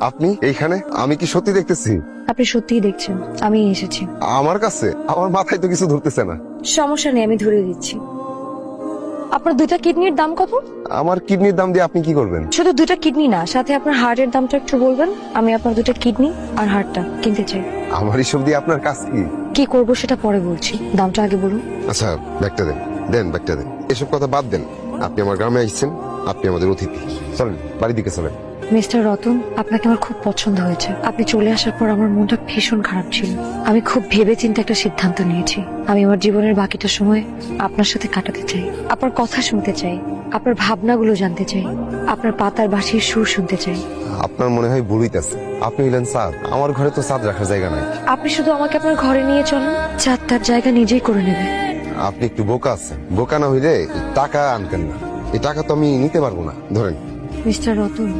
আপনি এইখানে? আমি কি সত্যি দেখতেছি? আপনি সত্যিই দেখছেন আমি এসেছি। আমার কাছে? আমার মাথায় তো কিছু ধরতেছে না। সমস্যা নেই, আমি ধরিয়ে দিচ্ছি। আপনার দুইটা কিডনির দাম কত? আমার কিডনির দাম দিয়ে আপনি কি করবেন? শুধু দুইটা কিডনি না, সাথে আপনার হার্টের দামটা একটু বলবেন। আমি আপনার দুইটা কিডনি আর হার্টটা কিনতে চাই। আমার এসব দিয়ে আপনার কাজ কি? কি করব সেটা পরে বলছি, দামটা আগে বলুন। আচ্ছা, ব্যাগটা দেন, দেন ব্যাগটা দেন। এসব কথা বাদ দেন। আপনি আমার গ্রামে আসছেন, আপনি আমাদের অতিথি। চলেন বাড়ির দিকে চলেন। মিস্টার রতন, আপনাকে আমার খুব পছন্দ হয়েছে। আপনি চলে আসার পর আমার মনটা ভীষণ খারাপ ছিল। আমি খুব ভেবেচিন্তে একটা সিদ্ধান্ত নিয়েছি। আমি আমার জীবনের বাকিটা সময় আপনার সাথে কাটাতে চাই, আপনার কথা শুনতে চাই, আপনার ভাবনাগুলো জানতে চাই, আপনার পাতার বাঁশির সুর শুনতে চাই। আপনার মনে হয় ভুল হইতাছে। আপনি হইলেন চাঁদ, আমার ঘরে তো চাঁদ রাখার জায়গা নাই। আপনি শুধু আমাকে আপনার ঘরে নিয়ে চলেন, চাঁদ তার জায়গা নিজেই করে নেবে। আপনি একটু বোকা আছেন। বোকা না হইলে টাকা আনতেন না। এই টাকা তো আমি নিতে পারবো না। ধরেন। মিস্টার রতন,